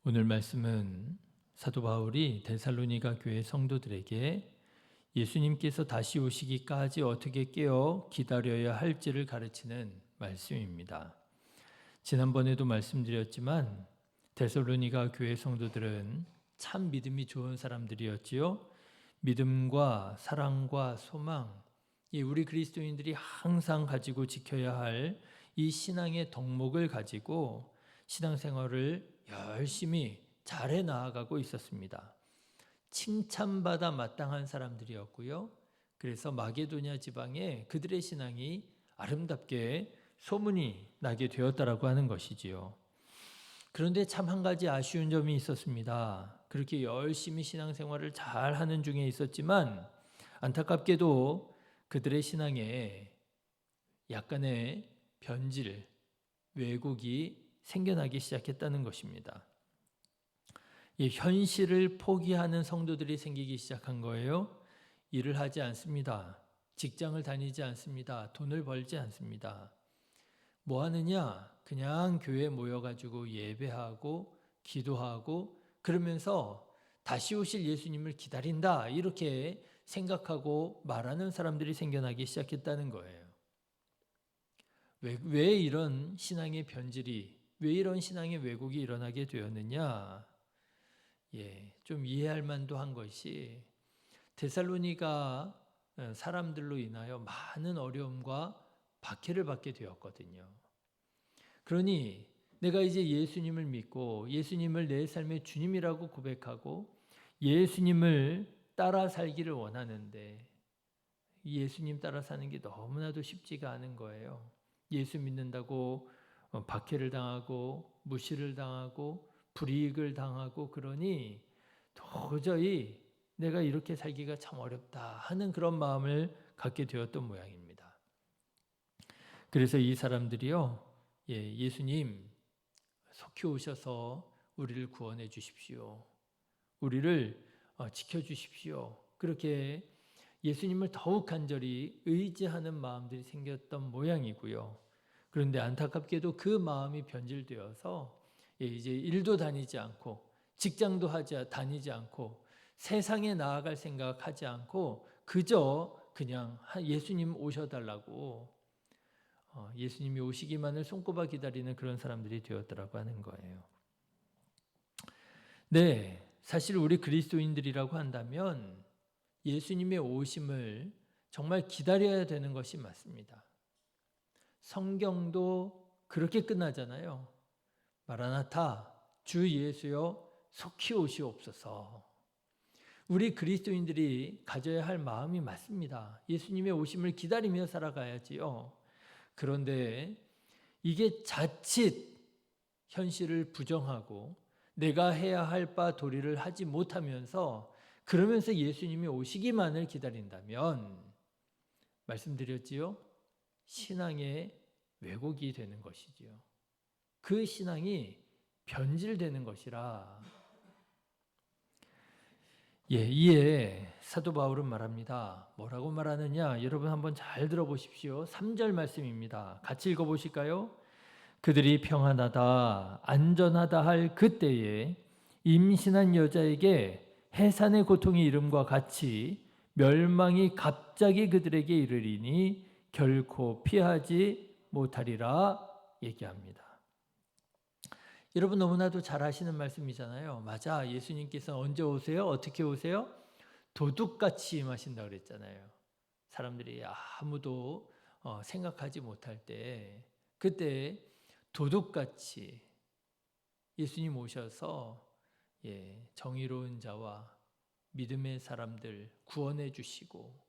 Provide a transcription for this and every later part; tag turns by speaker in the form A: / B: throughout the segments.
A: 오늘 말씀은 사도 바울이 데살로니가 교회 성도들에게 예수님께서 다시 오시기까지 어떻게 깨어 기다려야 할지를 가르치는 말씀입니다. 지난번에도 말씀드렸지만 데살로니가 교회 성도들은 참 믿음이 좋은 사람들이었지요. 믿음과 사랑과 소망, 우리 그리스도인들이 항상 가지고 지켜야 할 이 신앙의 덕목을 가지고 신앙생활을 열심히 잘해 나아가고 있었습니다. 칭찬받아 마땅한 사람들이었고요. 그래서 마게도냐 지방에 그들의 신앙이 아름답게 소문이 나게 되었다라고 하는 것이지요. 그런데 참 한 가지 아쉬운 점이 있었습니다. 그렇게 열심히 신앙생활을 잘 하는 중에 있었지만 안타깝게도 그들의 신앙에 약간의 변질, 왜곡이 생겨나기 시작했다는 것입니다. 이 현실을 포기하는 성도들이 생기기 시작한 거예요. 일을 하지 않습니다. 직장을 다니지 않습니다. 돈을 벌지 않습니다. 뭐 하느냐? 그냥 교회에 모여가지고 예배하고 기도하고 그러면서 다시 오실 예수님을 기다린다 이렇게 생각하고 말하는 사람들이 생겨나기 시작했다는 거예요. 왜 이런 신앙의 변질이, 왜 이런 신앙의 왜곡이 일어나게 되었느냐? 좀 이해할 만도 한 것이 데살로니가 사람들로 인하여 많은 어려움과 박해를 받게 되었거든요. 그러니 내가 이제 예수님을 믿고 예수님을 내 삶의 주님이라고 고백하고 예수님을 따라 살기를 원하는데 예수님 따라 사는 게 너무나도 쉽지가 않은 거예요. 예수 믿는다고 박해를 당하고 무시를 당하고 불이익을 당하고 그러니 도저히 내가 이렇게 살기가 참 어렵다 하는 그런 마음을 갖게 되었던 모양입니다. 그래서 이 사람들이요, 예수님 속히 오셔서 우리를 구원해 주십시오. 우리를 지켜주십시오. 그렇게 예수님을 더욱 간절히 의지하는 마음들이 생겼던 모양이고요. 그런데 안타깝게도 그 마음이 변질되어서 이제 일도 다니지 않고 직장도 다니지 않고 세상에 나아갈 생각하지 않고 그저 그냥 예수님 오셔달라고 예수님이 오시기만을 손꼽아 기다리는 그런 사람들이 되었더라고 하는 거예요. 네, 사실 우리 그리스도인들이라고 한다면 예수님의 오심을 정말 기다려야 되는 것이 맞습니다. 성경도 그렇게 끝나잖아요. 마라나타, 주 예수여 속히 오시옵소서. 우리 그리스도인들이 가져야 할 마음이 맞습니다. 예수님의 오심을 기다리며 살아가야지요. 그런데 이게 자칫 현실을 부정하고 내가 해야 할 바 도리를 하지 못하면서 그러면서 예수님이 오시기만을 기다린다면 말씀드렸지요. 신앙의 왜곡이 되는 것이지요. 그 신앙이 변질되는 것이라. 이에 사도 바울은 말합니다. 뭐라고 말하느냐? 여러분 한번 잘 들어보십시오. 3절 말씀입니다. 같이 읽어보실까요? 그들이 평안하다, 안전하다 할 그때에 임신한 여자에게 해산의 고통이 이름과 같이 멸망이 갑자기 그들에게 이르리니 결코 피하지 못하리라 얘기합니다. 여러분 너무나도 잘 아시는 말씀이잖아요. 맞아. 예수님께서 언제 오세요? 어떻게 오세요? 도둑같이 임하신다 그랬잖아요. 사람들이 아무도 생각하지 못할 때 그때 도둑같이 예수님 오셔서 정의로운 자와 믿음의 사람들 구원해 주시고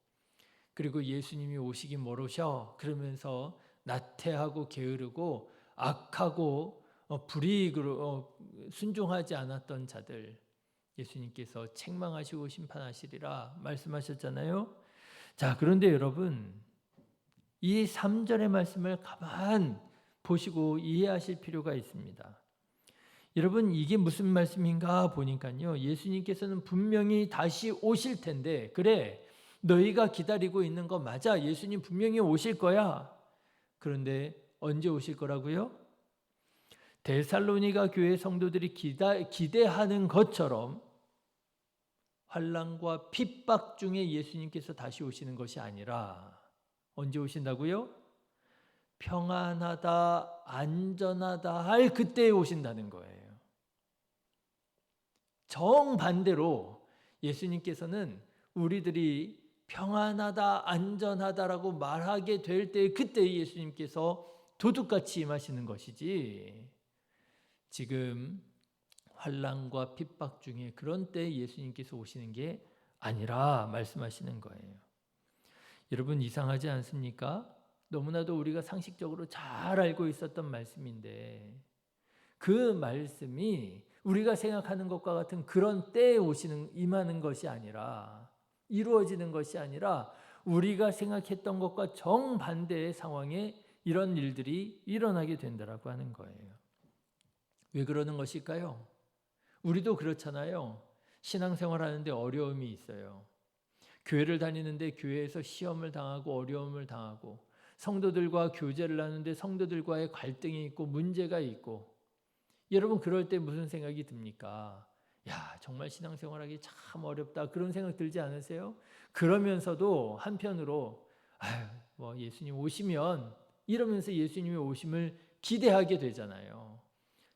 A: 그리고 예수님이 오시기 멀으셔 그러면서 나태하고 게으르고 악하고 불이익으로 순종하지 않았던 자들 예수님께서 책망하시고 심판하시리라 말씀하셨잖아요. 자, 그런데 여러분 이 3절의 말씀을 가만 보시고 이해하실 필요가 있습니다. 여러분 이게 무슨 말씀인가 보니까요. 예수님께서는 분명히 다시 오실 텐데 그래 너희가 기다리고 있는 거 맞아. 예수님 분명히 오실 거야. 그런데 언제 오실 거라고요? 데살로니가 교회 성도들이 기대하는 것처럼 환난과 핍박 중에 예수님께서 다시 오시는 것이 아니라 언제 오신다고요? 평안하다, 안전하다 할 그때에 오신다는 거예요. 정반대로 예수님께서는 우리들이 평안하다, 안전하다라고 말하게 될 때 그때 예수님께서 도둑같이 임하시는 것이지, 지금 환난과 핍박 중에 그런 때 예수님께서 오시는 게 아니라 말씀하시는 거예요. 여러분, 이상하지 않습니까? 너무나도 우리가 상식적으로 잘 알고 있었던 말씀인데 그 말씀이 우리가 생각하는 것과 같은 그런 때에 임하는 것이 아니라, 이루어지는 것이 아니라 우리가 생각했던 것과 정반대의 상황에 이런 일들이 일어나게 된다라고 하는 거예요. 왜 그러는 것일까요? 우리도 그렇잖아요. 신앙생활 하는데 어려움이 있어요. 교회를 다니는데 교회에서 시험을 당하고 어려움을 당하고, 성도들과 교제를 하는데 성도들과의 갈등이 있고 문제가 있고, 여러분 그럴 때 무슨 생각이 듭니까? 야, 정말 신앙생활하기 참 어렵다, 그런 생각 들지 않으세요? 그러면서도 한편으로 뭐 예수님 오시면, 이러면서 예수님의 오심을 기대하게 되잖아요.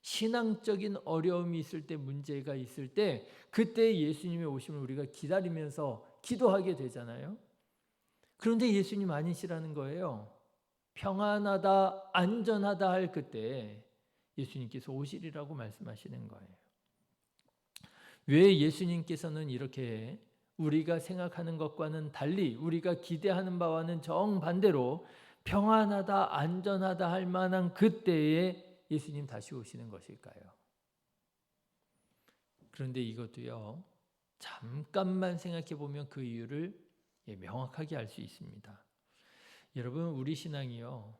A: 신앙적인 어려움이 있을 때, 문제가 있을 때 그때 예수님의 오심을 우리가 기다리면서 기도하게 되잖아요. 그런데 예수님 아니시라는 거예요. 평안하다, 안전하다 할 그때 예수님께서 오시리라고 말씀하시는 거예요. 왜 예수님께서는 이렇게 우리가 생각하는 것과는 달리, 우리가 기대하는 바와는 정반대로 평안하다, 안전하다 할 만한 그때에 예수님 다시 오시는 것일까요? 그런데 이것도요, 잠깐만 생각해 보면 그 이유를 명확하게 알 수 있습니다. 여러분, 우리 신앙이요,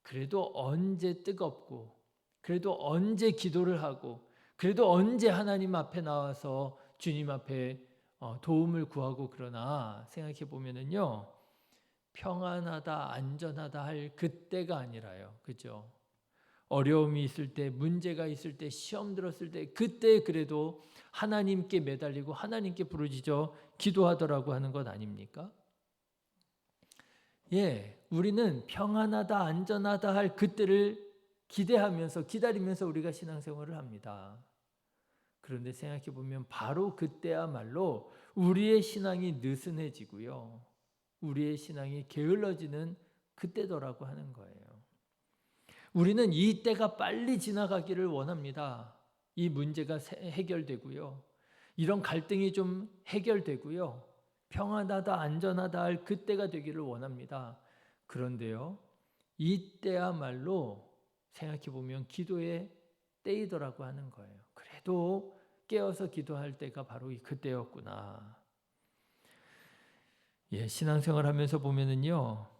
A: 그래도 언제 뜨겁고, 그래도 언제 기도를 하고, 그래도 언제 하나님 앞에 나와서 주님 앞에 도움을 구하고, 그러나 생각해 보면은요, 평안하다, 안전하다 할 그때가 아니라요, 그죠? 어려움이 있을 때, 문제가 있을 때, 시험 들었을 때, 그때 그래도 하나님께 매달리고 하나님께 부르짖어 기도하더라고 하는 것 아닙니까? 예, 우리는 평안하다, 안전하다 할 그때를 기대하면서, 기다리면서 우리가 신앙생활을 합니다. 그런데 생각해 보면 바로 그때야말로 우리의 신앙이 느슨해지고요, 우리의 신앙이 게을러지는 그때더라고 하는 거예요. 우리는 이 때가 빨리 지나가기를 원합니다. 이 문제가 해결되고요, 이런 갈등이 좀 해결되고요, 평안하다, 안전하다 할 그때가 되기를 원합니다. 그런데요, 이때야말로 생각해 보면 기도의 때이더라고 하는 거예요. 그래도 깨어서 기도할 때가 바로 그때였구나. 예, 신앙생활 하면서 보면은요,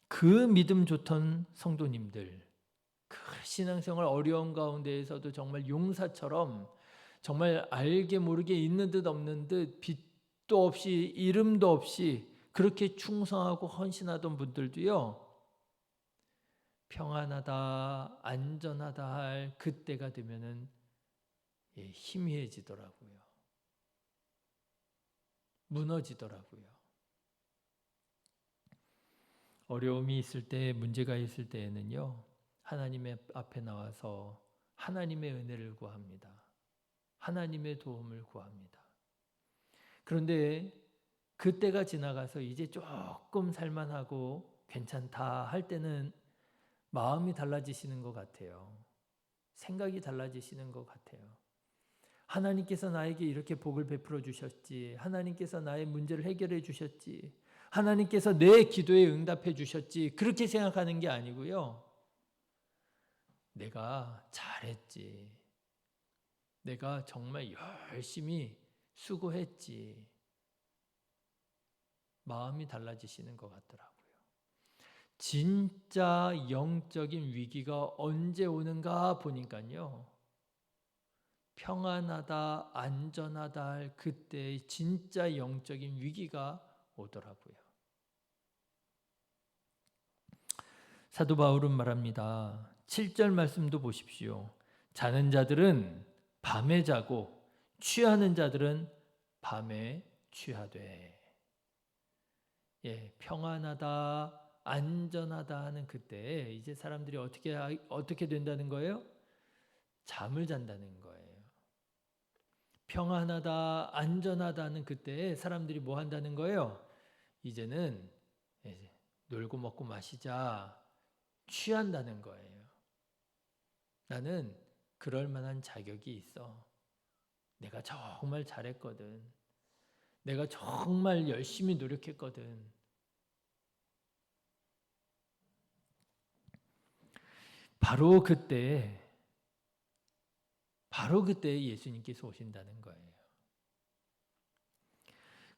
A: 그 믿음 좋던 성도님들, 그 신앙생활 어려운 가운데에서도 정말 용사처럼, 정말 알게 모르게 있는 듯 없는 듯, 빛도 없이 이름도 없이 그렇게 충성하고 헌신하던 분들도요, 평안하다, 안전하다 할 그때가 되면은 희미해지더라고요. 무너지더라고요. 어려움이 있을 때, 문제가 있을 때에는요, 하나님의 앞에 나와서 하나님의 은혜를 구합니다. 하나님의 도움을 구합니다. 그런데 그때가 지나가서 이제 조금 살만하고 괜찮다 할 때는 마음이 달라지시는 것 같아요. 생각이 달라지시는 것 같아요. 하나님께서 나에게 이렇게 복을 베풀어 주셨지, 하나님께서 나의 문제를 해결해 주셨지, 하나님께서 내 기도에 응답해 주셨지, 그렇게 생각하는 게 아니고요, 내가 잘했지, 내가 정말 열심히 수고했지, 마음이 달라지시는 것 같더라고요. 진짜 영적인 위기가 언제 오는가 보니까요, 평안하다, 안전하다 할 그때 진짜 영적인 위기가 오더라고요. 사도 바울은 말합니다. 7절 말씀도 보십시오. 자는 자들은 밤에 자고 취하는 자들은 밤에 취하되. 예, 평안하다, 안전하다 하는 그때 이제 사람들이 어떻게 된다는 거예요? 잠을 잔다는 거예요. 평안하다, 안전하다는 그때 사람들이 뭐 한다는 거예요? 이제는 놀고 먹고 마시자, 취한다는 거예요. 나는 그럴 만한 자격이 있어. 내가 정말 잘했거든. 내가 정말 열심히 노력했거든. 바로 그때 예수님께서 오신다는 거예요.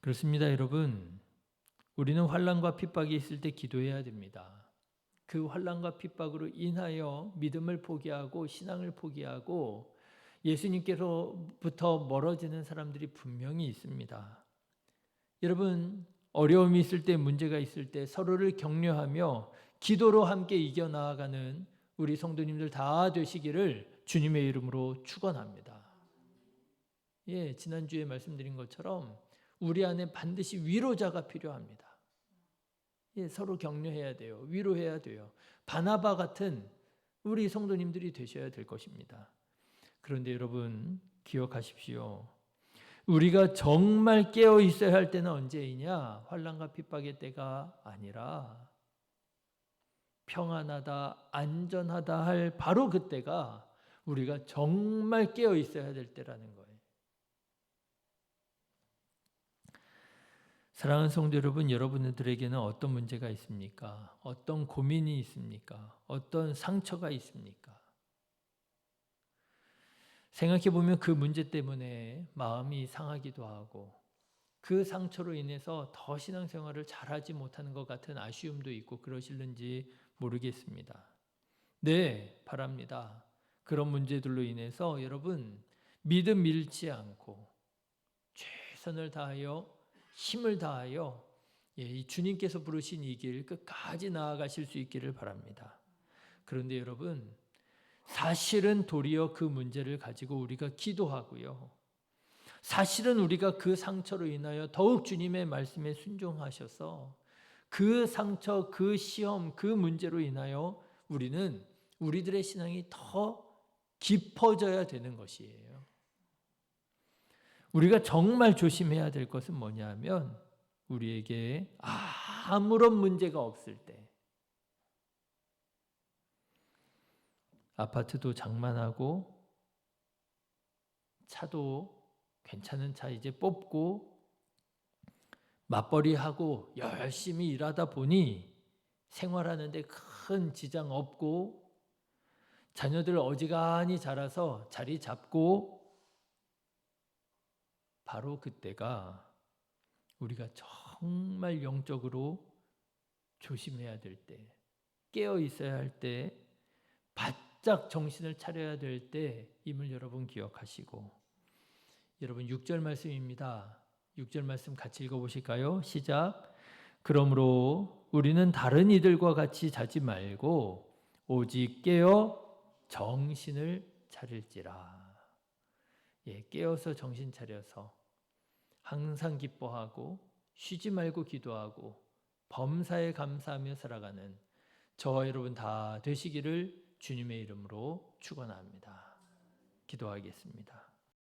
A: 그렇습니다, 여러분. 우리는 환난과 핍박이 있을 때 기도해야 됩니다. 그 환난과 핍박으로 인하여 믿음을 포기하고 신앙을 포기하고 예수님께로부터 멀어지는 사람들이 분명히 있습니다. 여러분, 어려움이 있을 때, 문제가 있을 때 서로를 격려하며 기도로 함께 이겨나가는 우리 성도님들 다 되시기를 주님의 이름으로 축원합니다. 예, 지난주에 말씀드린 것처럼 우리 안에 반드시 위로자가 필요합니다. 예, 서로 격려해야 돼요. 위로해야 돼요. 바나바 같은 우리 성도님들이 되셔야 될 것입니다. 그런데 여러분 기억하십시오. 우리가 정말 깨어 있어야 할 때는 언제이냐? 환난과 핍박의 때가 아니라 평안하다, 안전하다 할 바로 그때가 우리가 정말 깨어 있어야 될 때라는 거예요. 사랑하는 성도 여러분, 여러분들에게는 어떤 문제가 있습니까? 어떤 고민이 있습니까? 어떤 상처가 있습니까? 생각해 보면 그 문제 때문에 마음이 상하기도 하고 그 상처로 인해서 더 신앙생활을 잘하지 못하는 것 같은 아쉬움도 있고 그러실는지 모르겠습니다. 네, 바랍니다. 그런 문제들로 인해서 여러분 믿음 잃지 않고 최선을 다하여 힘을 다하여 이 주님께서 부르신 이 길 끝까지 나아가실 수 있기를 바랍니다. 그런데 여러분 사실은 도리어 그 문제를 가지고 우리가 기도하고요. 사실은 우리가 그 상처로 인하여 더욱 주님의 말씀에 순종하셔서 그 상처, 그 시험, 그 문제로 인하여 우리는 우리들의 신앙이 더 깊어져야 되는 것이에요. 우리가 정말 조심해야 될 것은 뭐냐 하면 우리에게 아무런 문제가 없을 때 아파트도 장만하고 차도 괜찮은 차 이제 뽑고 맞벌이하고 열심히 일하다 보니 생활하는데 큰 지장 없고 자녀들 어지간히 자라서 자리 잡고 바로 그때가 우리가 정말 영적으로 조심해야 될 때, 깨어 있어야 할 때, 바짝 정신을 차려야 될 때임을 여러분 기억하시고 여러분 6절 말씀입니다. 6절 말씀 같이 읽어보실까요? 시작. 그러므로 우리는 다른 이들과 같이 자지 말고 오직 깨어 정신을 차릴지라. 예, 깨어서 정신 차려서 항상 기뻐하고 쉬지 말고 기도하고 범사에 감사하며 살아가는 저와 여러분 다 되시기를 주님의 이름으로 축원합니다. 기도하겠습니다.